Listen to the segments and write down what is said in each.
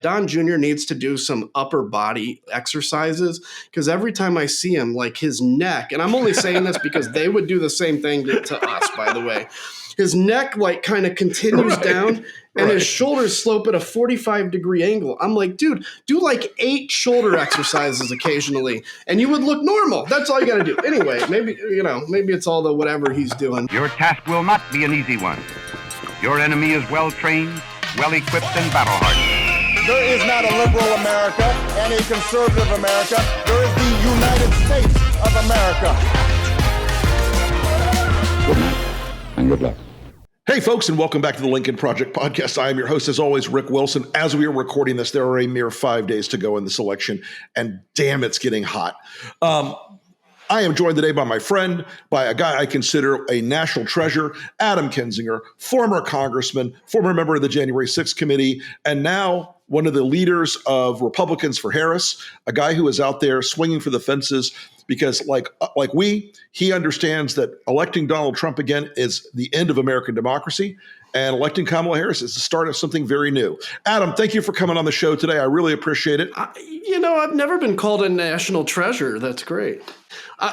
Don Jr. needs to do some upper body exercises because every time I see him, like his neck, and I'm only saying this because they would do the same thing to us, by the way. His neck like kind of continues down and his shoulders slope at a 45-degree angle. I'm like, dude, do like 8 shoulder exercises occasionally and you would look normal. That's all you got to do. Anyway, maybe it's all the whatever he's doing. Your task will not be an easy one. Your enemy is well-trained, well-equipped, and battle-hardened. There is not a liberal America and a conservative America. There is the United States of America. Good night and good luck. Hey, folks, and welcome back to the Lincoln Project podcast. I am your host, as always, Rick Wilson. As we are recording this, there are a mere 5 days to go in this election, and damn, it's getting hot. I am joined today by my friend, by a guy I consider a national treasure, Adam Kinzinger, former congressman, former member of the January 6th committee, and now one of the leaders of Republicans for Harris, a guy who is out there swinging for the fences because he understands that electing Donald Trump again is the end of American democracy, and electing Kamala Harris is the start of something very new. Adam, thank you for coming on the show today. I really appreciate it. I've never been called a national treasure. That's great.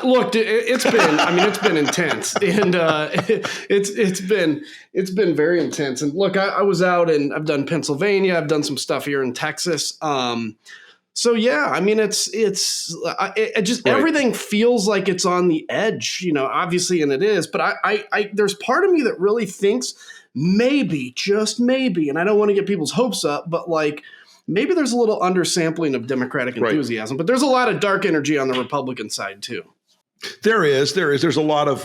Look, it's been intense, and it's been very intense. And look, I was out and I've done Pennsylvania. I've done some stuff here in Texas. So yeah, I mean, it's just everything feels like it's on the edge, obviously, and it is. But I there's part of me that really thinks maybe, just maybe, and I don't want to get people's hopes up, but like maybe there's a little undersampling of Democratic enthusiasm. But there's a lot of dark energy on the Republican side too. There is. There's a lot of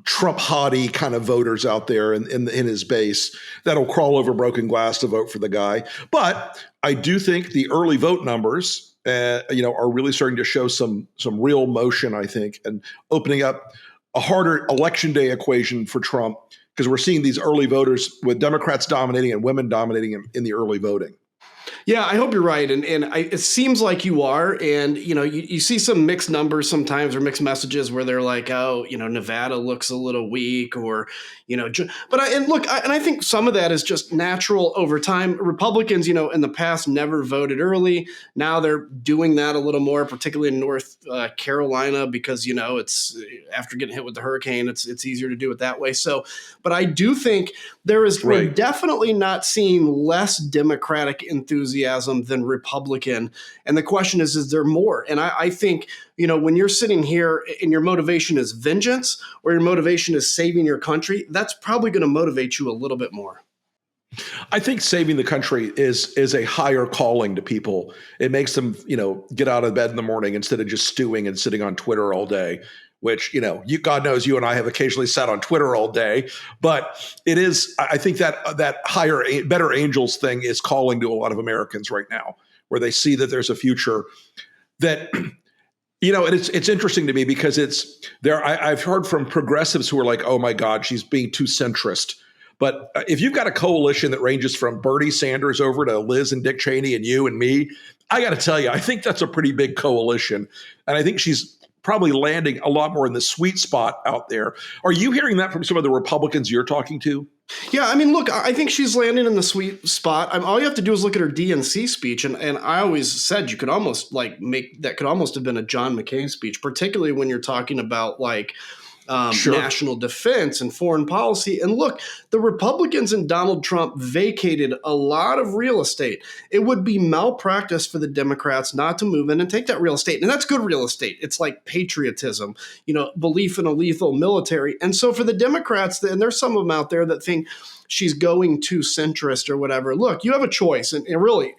Trump hottie kind of voters out there in his base that'll crawl over broken glass to vote for the guy. But I do think the early vote numbers, are really starting to show some real motion, I think, and opening up a harder election day equation for Trump because we're seeing these early voters with Democrats dominating and women dominating in the early voting. Yeah, I hope you're right. And it seems like you are. And, you see some mixed numbers sometimes or mixed messages where they're like, oh, Nevada looks a little weak or, but I think some of that is just natural over time. Republicans, in the past never voted early. Now they're doing that a little more, particularly in North Carolina, because, it's after getting hit with the hurricane, it's easier to do it that way. So, but I do think we're definitely not seeing less Democratic enthusiasm than Republican. And the question is there more? And I think, when you're sitting here and your motivation is vengeance or your motivation is saving your country, that's probably going to motivate you a little bit more. I think saving the country is a higher calling to people. It makes them, get out of bed in the morning instead of just stewing and sitting on Twitter all day, which, God knows you and I have occasionally sat on Twitter all day, but it is, I think that higher, better angels thing is calling to a lot of Americans right now, where they see that there's a future that, and it's interesting to me because I've heard from progressives who are like, oh my God, she's being too centrist. But if you've got a coalition that ranges from Bernie Sanders over to Liz and Dick Cheney and you and me, I got to tell you, I think that's a pretty big coalition. And I think she's probably landing a lot more in the sweet spot out there. Are you hearing that from some of the Republicans you're talking to? Yeah, I mean, look, I think she's landing in the sweet spot. All you have to do is look at her DNC speech. And I always said you could almost that could almost have been a John McCain speech, particularly when you're talking about national defense and foreign policy. And look, the Republicans and Donald Trump vacated a lot of real estate. It would be malpractice for the Democrats not to move in and take that real estate. And that's good real estate. It's like patriotism, belief in a lethal military. And so for the Democrats, and there's some of them out there that think she's going too centrist or whatever. Look, you have a choice. And really,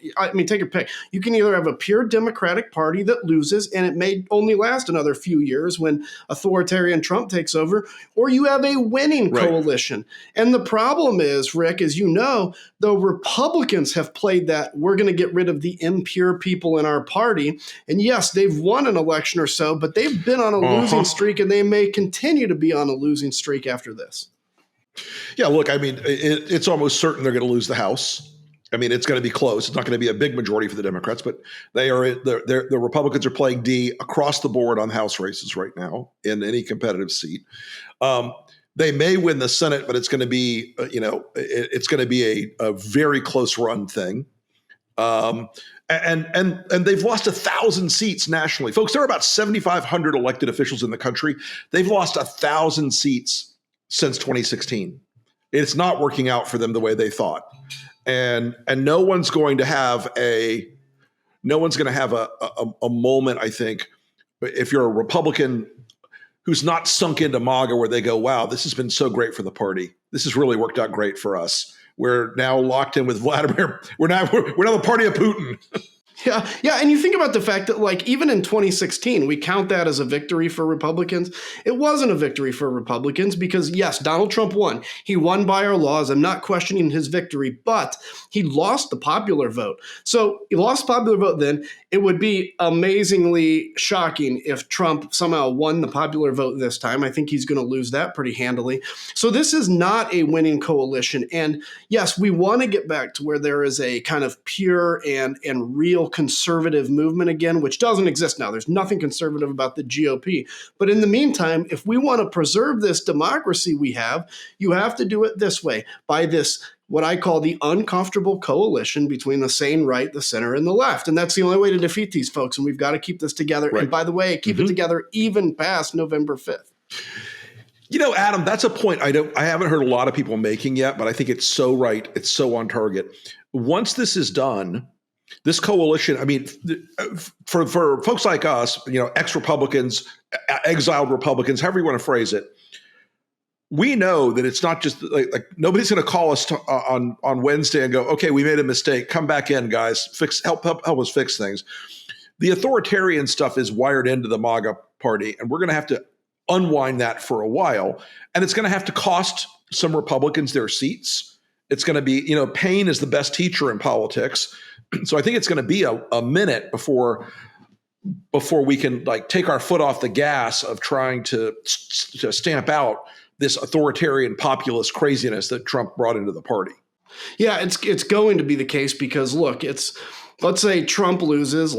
take a pick. You can either have a pure Democratic Party that loses, and it may only last another few years when authoritarian Trump takes over, or you have a winning coalition. And the problem is, Rick, as you know, the Republicans have played that we're going to get rid of the impure people in our party. And yes, they've won an election or so, but they've been on a losing streak, and they may continue to be on a losing streak after this. Yeah, look, it's almost certain they're going to lose the House. It's going to be close. It's not going to be a big majority for the Democrats, but the Republicans are playing D across the board on House races right now in any competitive seat. They may win the Senate, but it's going to be, it's going to be a very close run thing. And they've lost 1,000 seats nationally. Folks, there are about 7,500 elected officials in the country. They've lost 1,000 seats since 2016. It's not working out for them the way they thought. And no one's going to have a moment, I think, if you're a Republican who's not sunk into MAGA where they go, wow, this has been so great for the party. This has really worked out great for us. We're now locked in with Vladimir. We're now the party of Putin. Yeah. And you think about the fact that, like, even in 2016, we count that as a victory for Republicans. It wasn't a victory for Republicans because, yes, Donald Trump won. He won by our laws. I'm not questioning his victory, but he lost the popular vote. So he lost the popular vote then. It would be amazingly shocking if Trump somehow won the popular vote this time. I think he's going to lose that pretty handily. So this is not a winning coalition. And yes, we want to get back to where there is a kind of pure and real conservative movement again, which doesn't exist now. There's nothing conservative about the GOP. But in the meantime, if we want to preserve this democracy we have, you have to do it this way, by this, what I call the uncomfortable coalition between the sane right, the center, and the left. And that's the only way to defeat these folks. And we've got to keep this together. Right. And by the way, keep it together even past November 5th. Adam, that's a point I haven't heard a lot of people making yet, but I think it's so right. It's so on target. Once this is done, this coalition, I mean, for folks like us, ex-Republicans, exiled Republicans, however you want to phrase it, we know that it's not just like nobody's going to call us on Wednesday and go, okay, we made a mistake. Come back in, guys. Help us fix things. The authoritarian stuff is wired into the MAGA party, and we're going to have to unwind that for a while. And it's going to have to cost some Republicans their seats. It's going to be, pain is the best teacher in politics. So I think it's going to be a minute before we can take our foot off the gas of trying to stamp out this authoritarian populist craziness that Trump brought into the party. Yeah, it's going to be the case because, look, let's say Trump loses,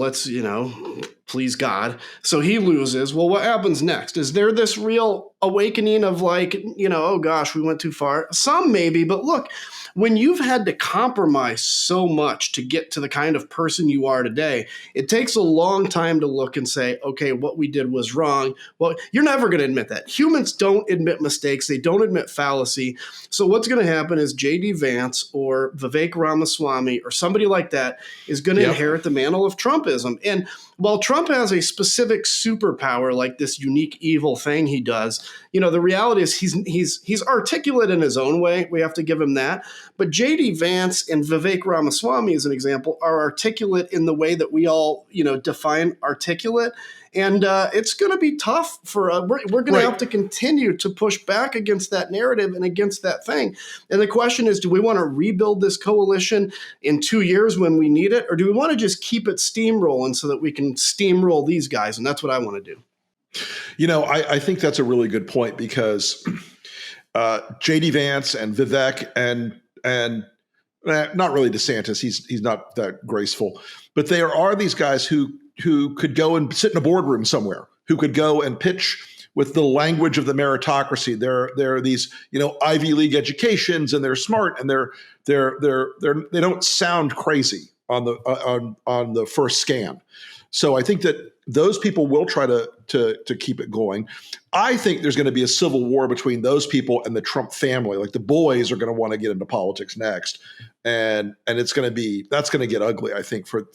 please God. So he loses. Well, what happens next? Is there this real awakening of oh gosh, we went too far? Some maybe, but look, when you've had to compromise so much to get to the kind of person you are today, it takes a long time to look and say, okay, what we did was wrong. Well, you're never going to admit that. Humans don't admit mistakes. They don't admit fallacy. So what's going to happen is J.D. Vance or Vivek Ramaswamy or somebody like that is going to inherit the mantle of Trumpism. And while Trump has a specific superpower, like this unique evil thing he does, the reality is he's articulate in his own way. We have to give him that. But J.D. Vance and Vivek Ramaswamy, as an example, are articulate in the way that we all, define articulate. And it's going to be tough for we're going to have to continue to push back against that narrative and against that thing. And the question is, do we want to rebuild this coalition in 2 years when we need it? Or do we want to just keep it steamrolling so that we can steamroll these guys? And that's what I want to do. I think that's a really good point because J.D. Vance and Vivek and not really DeSantis, he's not that graceful, but there are these guys who could go and sit in a boardroom somewhere, who could go and pitch with the language of the meritocracy. There are these, Ivy League educations, and they're smart, and they don't sound crazy on the first scan. So I think that those people will try to keep it going. I think there's going to be a civil war between those people and the Trump family. Like the boys are going to want to get into politics next, and that's going to get ugly. I think for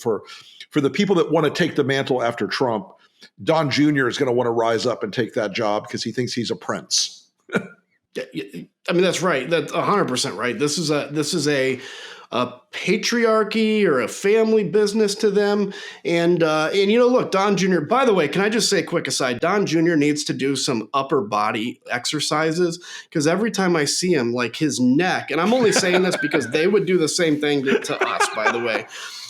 the people that want to take the mantle after Trump, Don Jr. is going to want to rise up and take that job because he thinks he's a prince. I mean, that's right. That's 100% right. This is a patriarchy or a family business to them. And look, Don Jr., by the way, can I just say, quick aside, Don Jr. needs to do some upper body exercises because every time I see him, his neck, and I'm only saying this because they would do the same thing to us, by the way,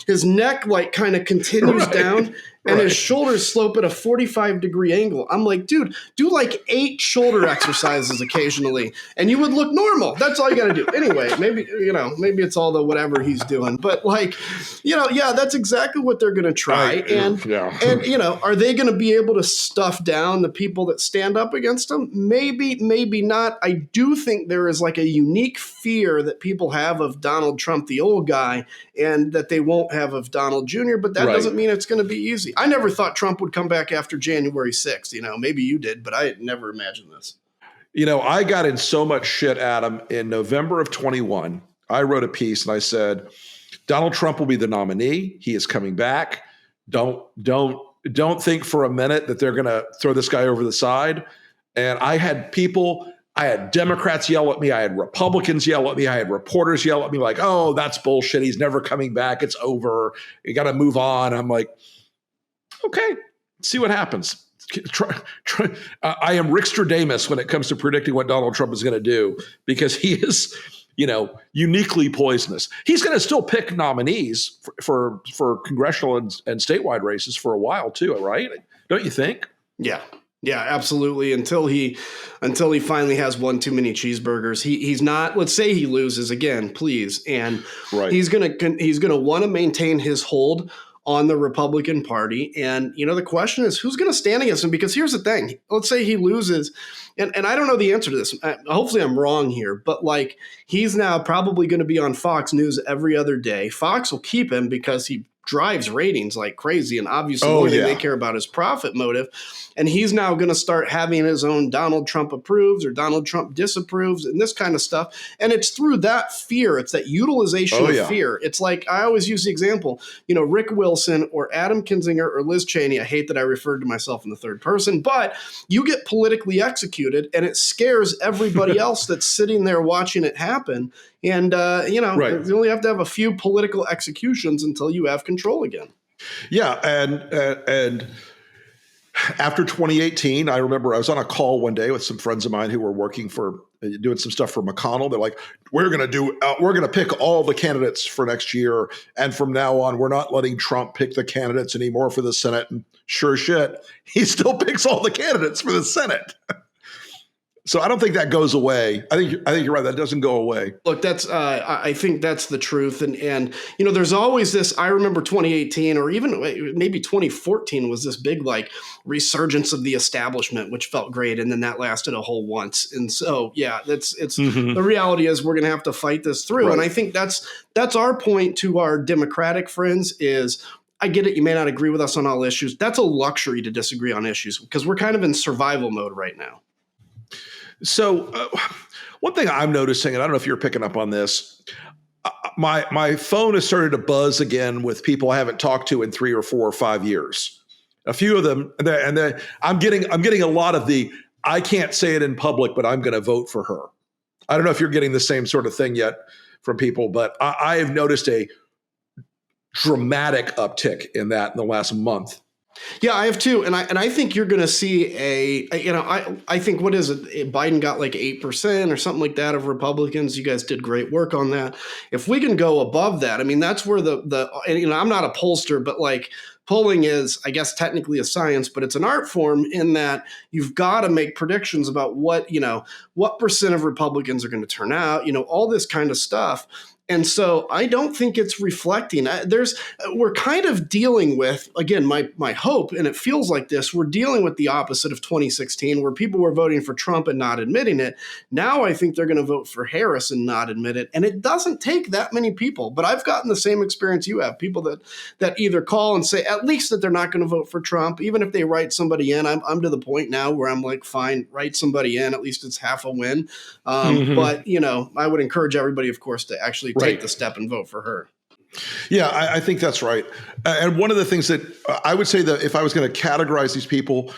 his neck kind of continues down. and his shoulders slope at a 45-degree angle. I'm like, dude, do like 8 shoulder exercises occasionally, and you would look normal. That's all you got to do. Anyway, maybe it's all the whatever he's doing, but like, yeah, that's exactly what they're going to try. And are they going to be able to stuff down the people that stand up against them? Maybe, maybe not. I do think there is like a unique fear that people have of Donald Trump, the old guy, and that they won't have of Donald Jr., but that doesn't mean it's going to be easy. I never thought Trump would come back after January 6th. Maybe you did, but I never imagined this. I got in so much shit, Adam, in November of 21. I wrote a piece and I said, Donald Trump will be the nominee. He is coming back. Don't think for a minute that they're going to throw this guy over the side. And I had Democrats yell at me. I had Republicans yell at me. I had reporters yell at me like, oh, that's bullshit. He's never coming back. It's over. You got to move on. I'm like, okay, see what happens. I am Rick Stradamus when it comes to predicting what Donald Trump is going to do, because he is, uniquely poisonous. He's going to still pick nominees for congressional and statewide races for a while too, right? Don't you think? Yeah. Yeah, absolutely. Until he finally has one too many cheeseburgers, he's not. Let's say he loses again, please, and he's gonna want to maintain his hold on the Republican Party. And the question is, who's going to stand against him? Because here's the thing: let's say he loses, and I don't know the answer to this. Hopefully, I'm wrong here, but like he's now probably going to be on Fox News every other day. Fox will keep him because he drives ratings like crazy, and obviously the only thing they care about is profit motive. And he's now going to start having his own Donald Trump approves or Donald Trump disapproves and this kind of stuff. And it's through that fear. It's that utilization of fear. It's like, I always use the example, Rick Wilson or Adam Kinzinger or Liz Cheney. I hate that I referred to myself in the third person, but you get politically executed and it scares everybody else that's sitting there watching it happen. And, you only have to have a few political executions until you have control again. Yeah. And after 2018, I remember I was on a call one day with some friends of mine who were working for doing some stuff for McConnell. They're like, we're going to pick all the candidates for next year. And from now on, we're not letting Trump pick the candidates anymore for the Senate. And sure as shit, he still picks all the candidates for the Senate. So I don't think that goes away. I think you're right. That doesn't go away. Look, that's I think that's the truth. And there's always this. I remember 2018 or even maybe 2014 was this big like resurgence of the establishment, which felt great, and then that lasted a whole once. And so the reality is we're going to have to fight this through. Right. And I think that's our point to our Democratic friends is. I get it. You may not agree with us on all issues. That's a luxury to disagree on issues because we're kind of in survival mode right now. So one thing I'm noticing, and I don't know if you're picking up on this, my phone has started to buzz again with people I haven't talked to in 3 or 4 or 5 years. A few of them, and I'm getting a lot of the I can't say it in public, but I'm going to vote for her. I don't know if you're getting the same sort of thing yet from people, but I have noticed a dramatic uptick in that in the last month. Yeah, I have too. And I think you're going to see I think, what is it? Biden got like 8% or something like that of Republicans. You guys did great work on that. If we can go above that, I mean, that's where I'm not a pollster, but like polling is, I guess, technically a science, but it's an art form in that you've got to make predictions about what percent of Republicans are going to turn out, all this kind of stuff. And so I don't think it's reflecting. We're kind of dealing with, again, my hope, and it feels like this, we're dealing with the opposite of 2016, where people were voting for Trump and not admitting it. Now I think they're going to vote for Harris and not admit it. And it doesn't take that many people. But I've gotten the same experience you have, people that either call and say at least that they're not going to vote for Trump, even if they write somebody in. I'm to the point now where I'm like, fine, write somebody in. At least it's half a win. But, I would encourage everybody, of course, to actually take the step and vote for her. Yeah, I think that's right. And one of the things that I would say that if I was going to categorize these people,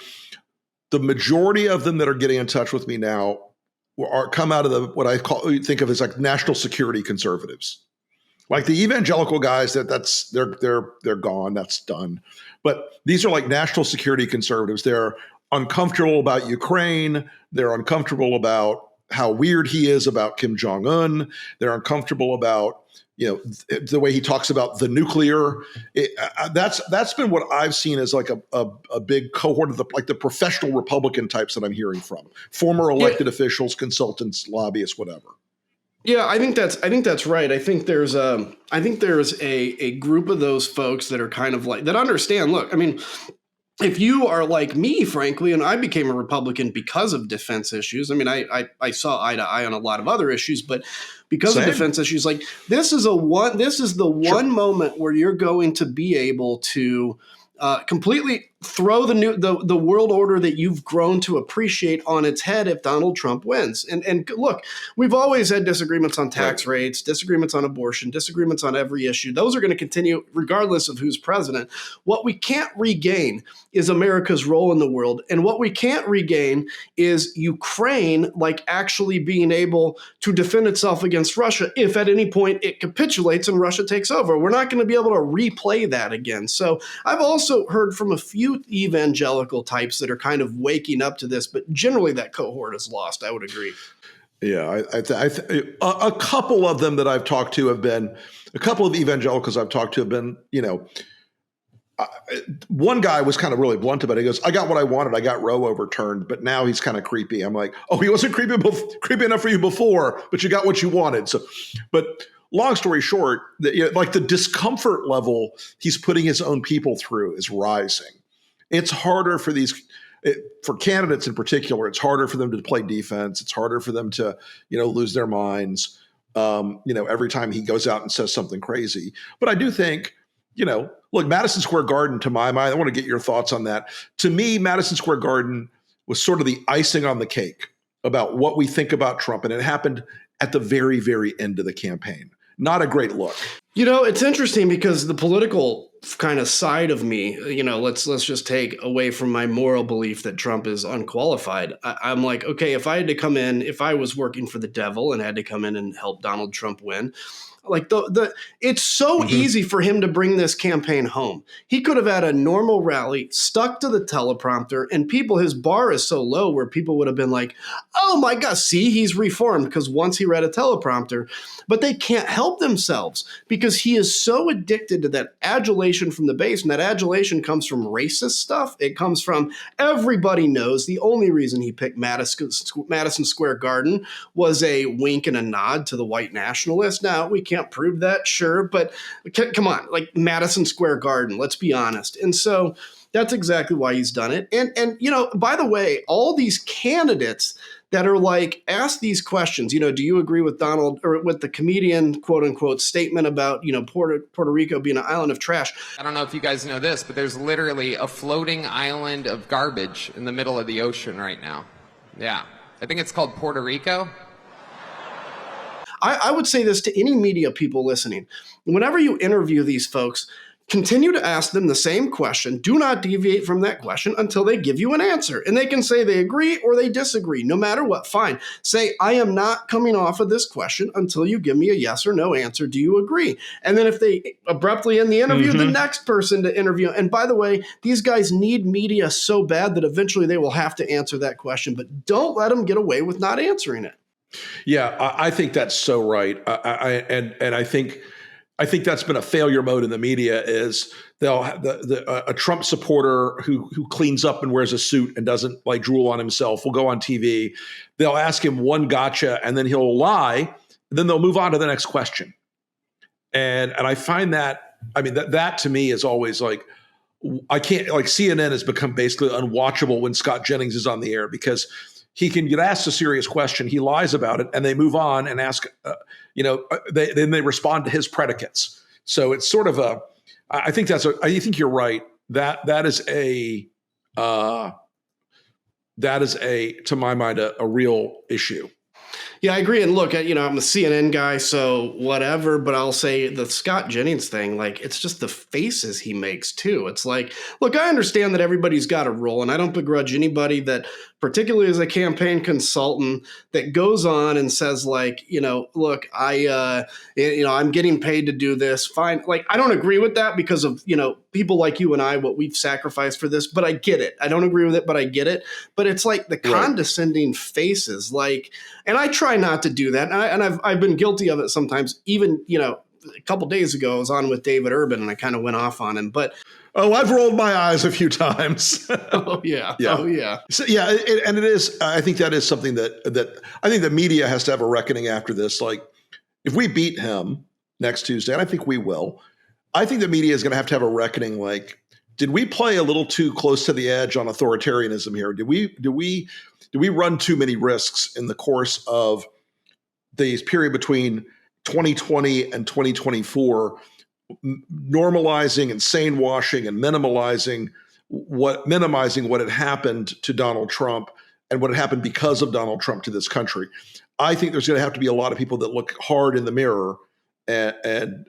the majority of them that are getting in touch with me now come out of what I think of as like national security conservatives, like the evangelical guys. They're gone. That's done. But these are like national security conservatives. They're uncomfortable about Ukraine. They're uncomfortable about how weird he is about Kim Jong-un. They're uncomfortable about, the way he talks about the nuclear. That's been what I've seen as like a big cohort of the professional Republican types that I'm hearing from. Former elected officials, consultants, lobbyists, whatever. Yeah, I think that's right. I think there's a group of those folks that are kind of like that understand. Look, I mean, if you are like me, frankly, and I became a Republican because of defense issues. I mean, I saw eye to eye on a lot of other issues, but because of defense issues, like this is the one moment where you're going to be able to completely throw the world order that you've grown to appreciate on its head if Donald Trump wins. And look, we've always had disagreements on tax rates, disagreements on abortion, disagreements on every issue. Those are going to continue regardless of who's president. What we can't regain is America's role in the world. And what we can't regain is Ukraine like actually being able to defend itself against Russia if at any point it capitulates and Russia takes over. We're not going to be able to replay that again. So I've also heard from a few evangelical types that are kind of waking up to this, but generally that cohort is lost. I would agree. Yeah, a couple of them that I've talked to have been, a couple of evangelicals I've talked to have been, one guy was kind of really blunt about it. He goes, I got what I wanted. I got Roe overturned, but now he's kind of creepy. I'm like, oh, he wasn't creepy enough for you before, but you got what you wanted. So, but long story short, like the discomfort level he's putting his own people through is rising. It's harder for for candidates in particular. It's harder for them to play defense. It's harder for them to, lose their minds. Every time he goes out and says something crazy. But I do think, look, Madison Square Garden, to my mind, I want to get your thoughts on that. To me, Madison Square Garden was sort of the icing on the cake about what we think about Trump, and it happened at the very, very end of the campaign. Not a great look. It's interesting because the political kind of side of me, let's just take away from my moral belief that Trump is unqualified. I'm like, okay, if I was working for the devil and had to come in and help Donald Trump win, like it's so easy for him to bring this campaign home. He could have had a normal rally, stuck to the teleprompter, and his bar is so low where people would have been like, oh my God, see, he's reformed because once he read a teleprompter. But they can't help themselves because he is so addicted to that adulation from the base. And that adulation comes from racist stuff. It comes from everybody knows the only reason he picked Madison Square Garden was a wink and a nod to the white nationalists. Now, we can't prove that, sure, but come on, like Madison Square Garden, let's be honest. And so that's exactly why he's done it. And by the way, all these candidates that are like, ask these questions, do you agree with Donald or with the comedian, quote unquote, statement about, Puerto Rico being an island of trash? I don't know if you guys know this, but there's literally a floating island of garbage in the middle of the ocean right now. Yeah. I think it's called Puerto Rico. I would say this to any media people listening. Whenever you interview these folks, continue to ask them the same question. Do not deviate from that question until they give you an answer. And they can say they agree or they disagree, no matter what. Fine. Say, I am not coming off of this question until you give me a yes or no answer. Do you agree? And then if they abruptly end the interview, the next person to interview. And by the way, these guys need media so bad that eventually they will have to answer that question. But don't let them get away with not answering it. Yeah, I think that's so right. I think that's been a failure mode in the media is a Trump supporter who cleans up and wears a suit and doesn't like drool on himself will go on TV. They'll ask him one gotcha and then he'll lie. And then they'll move on to the next question. And I find that, that to me is always like, I can't, like CNN has become basically unwatchable when Scott Jennings is on the air because he can get asked a serious question, he lies about it, and they move on and ask, then they respond to his predicates. So it's sort of I think you're right. That is to my mind, a real issue. Yeah, I agree. And look, I'm a CNN guy, so whatever, but I'll say the Scott Jennings thing, like, it's just the faces he makes too. It's like, look, I understand that everybody's got a role, and I don't begrudge anybody that, particularly as a campaign consultant, that goes on and says like, look, I'm getting paid to do this. Fine. Like, I don't agree with that because of, people like you and I, what we've sacrificed for this, but I get it. I don't agree with it, but I get it. But it's like the condescending faces, like, and I try not to do that. And I've been guilty of it sometimes. Even, a couple days ago, I was on with David Urban and I kind of went off on him, but I've rolled my eyes a few times. Oh yeah. So, and it is. I think that is something that I think the media has to have a reckoning after this. Like, if we beat him next Tuesday, and I think we will, I think the media is going to have a reckoning. Like, did we play a little too close to the edge on authoritarianism here? Did we run too many risks in the course of the period between 2020 and 2024? Normalizing and sane washing and minimizing what had happened to Donald Trump and what had happened because of Donald Trump to this country. I think there's going to have to be a lot of people that look hard in the mirror and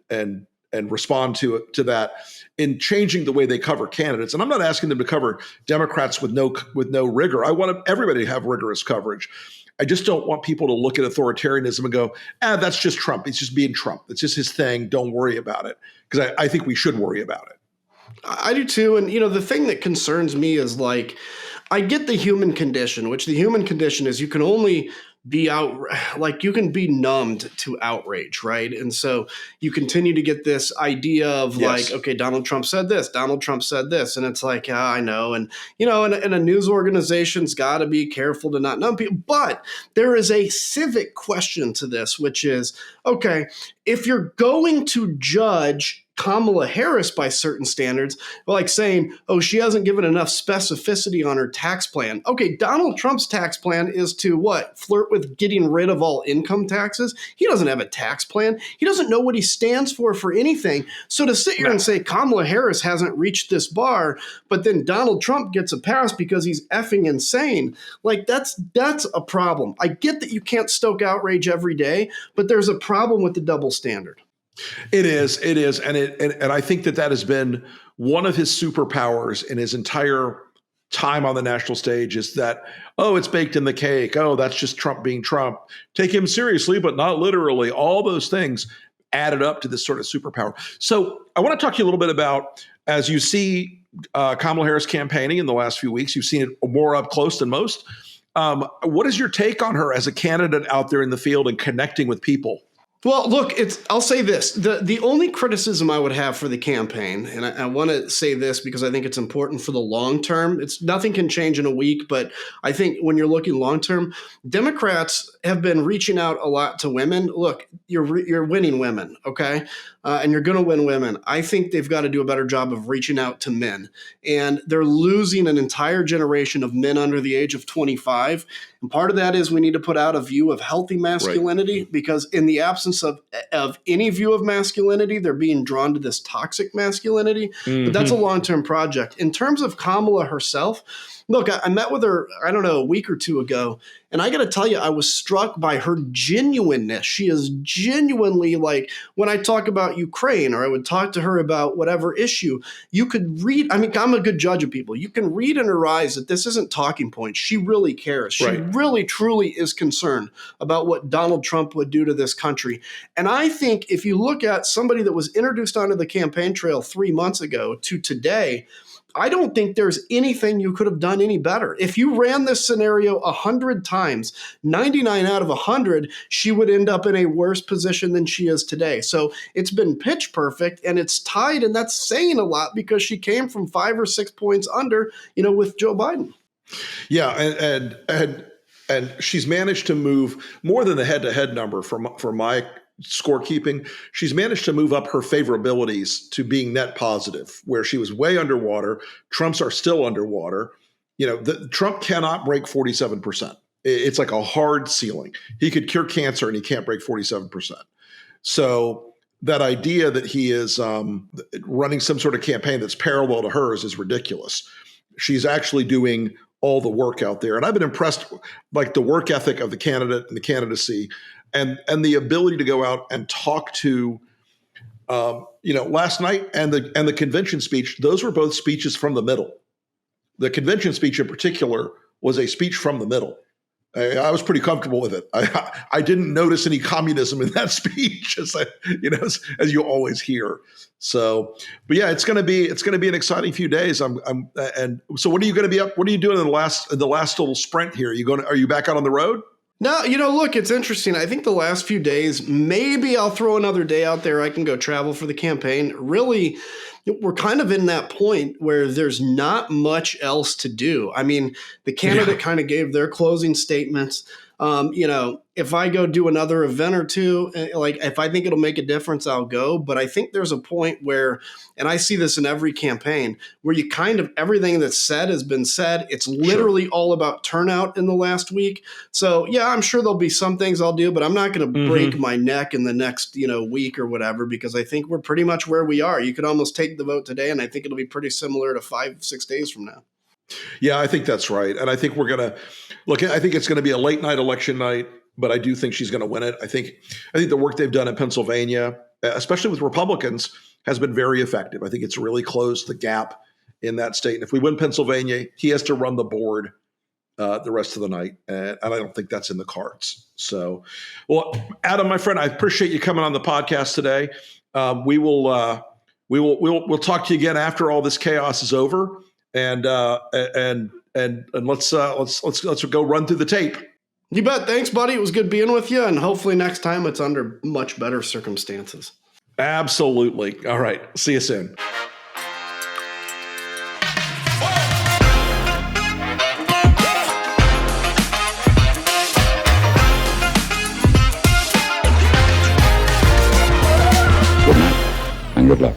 respond to that in changing the way they cover candidates. And I'm not asking them to cover Democrats with no rigor. I want everybody to have rigorous coverage. I just don't want people to look at authoritarianism and go, that's just Trump. It's just being Trump. It's just his thing. Don't worry about it. Because I think we should worry about it. I do too. And, the thing that concerns me is, like, I get the human condition, which the human condition is you can only be you can be numbed to outrage, right? And so you continue to get this idea of like, okay, Donald Trump said this, and it's like, I know. And, and a news organization's got to be careful to not numb people. But there is a civic question to this, which is, okay, if you're going to judge Kamala Harris by certain standards, like saying, oh, she hasn't given enough specificity on her tax plan. Okay, Donald Trump's tax plan is to what? Flirt with getting rid of all income taxes? He doesn't have a tax plan. He doesn't know what he stands for anything. So to sit here and say Kamala Harris hasn't reached this bar, but then Donald Trump gets a pass because he's effing insane, like that's a problem. I get that you can't stoke outrage every day, but there's a problem with the double standard. It is, and I think that has been one of his superpowers in his entire time on the national stage is that, it's baked in the cake. Oh, that's just Trump being Trump. Take him seriously, but not literally. All those things added up to this sort of superpower. So I want to talk to you a little bit about, as you see Kamala Harris campaigning in the last few weeks, you've seen it more up close than most. What is your take on her as a candidate out there in the field and connecting with people? Well, look, I'll say this. The only criticism I would have for the campaign, and I want to say this because I think it's important for the long term. Nothing can change in a week, but I think when you're looking long term, Democrats have been reaching out a lot to women. Look, you're winning women, okay? And you're going to win women. I think they've got to do a better job of reaching out to men. And they're losing an entire generation of men under the age of 25. And part of that is we need to put out a view of healthy masculinity, because in the absence of any view of masculinity, they're being drawn to this toxic masculinity. Mm-hmm. But that's a long-term project. In terms of Kamala herself, look, I met with her, a week or two ago, and I got to tell you, I was struck by her genuineness. She is genuinely, like, when I talk about Ukraine or I would talk to her about whatever issue, you could read, I'm a good judge of people. You can read in her eyes that this isn't talking points. She really cares. She really, truly is concerned about what Donald Trump would do to this country. And I think if you look at somebody that was introduced onto the campaign trail 3 months ago to today, I don't think there's anything you could have done any better. If you ran this scenario 100 times, 99 out of 100, she would end up in a worse position than she is today. So it's been pitch perfect, and it's tied, and that's saying a lot because she came from 5 or 6 points under, with Joe Biden. Yeah, and she's managed to move more than the head-to-head number for my scorekeeping. She's managed to move up her favorabilities to being net positive, where she was way underwater. Trump's are still underwater. Trump cannot break 47%. It's like a hard ceiling. He could cure cancer and he can't break 47%. So that idea that he is running some sort of campaign that's parallel to hers is ridiculous. She's actually doing all the work out there. And I've been impressed, like, the work ethic of the candidate and the candidacy, and the ability to go out and talk to, last night and the convention speech. Those were both speeches from the middle. The convention speech in particular was a speech from the middle. I was pretty comfortable with it. I didn't notice any communism in that speech, as you always hear. So, but yeah, it's going to be an exciting few days. And so, what are you going to be up? What are you doing in the last little sprint here? Are you back out on the road? No, look, it's interesting. I think the last few days, maybe I'll throw another day out there. I can go travel for the campaign. Really, we're kind of in that point where there's not much else to do. I mean, the candidate kind of gave their closing statements. If I go do another event or two, like if I think it'll make a difference, I'll go. But I think there's a point where, and I see this in every campaign, where you kind of, everything that's said has been said. It's literally all about turnout in the last week. So yeah, I'm sure there'll be some things I'll do, but I'm not going to break my neck in the next, week or whatever, because I think we're pretty much where we are. You could almost take the vote today, and I think it'll be pretty similar to 5-6 days from now. Yeah, I think that's right. And I think I think it's going to be a late night election night, but I do think she's going to win it. I think the work they've done in Pennsylvania, especially with Republicans, has been very effective. I think it's really closed the gap in that state. And if we win Pennsylvania, he has to run the board the rest of the night. And I don't think that's in the cards. So, well, Adam, my friend, I appreciate you coming on the podcast today. We'll talk to you again after all this chaos is over. And let's go run through the tape. You bet. Thanks, buddy. It was good being with you, and hopefully next time it's under much better circumstances. Absolutely. All right. See you soon. Good night and good luck.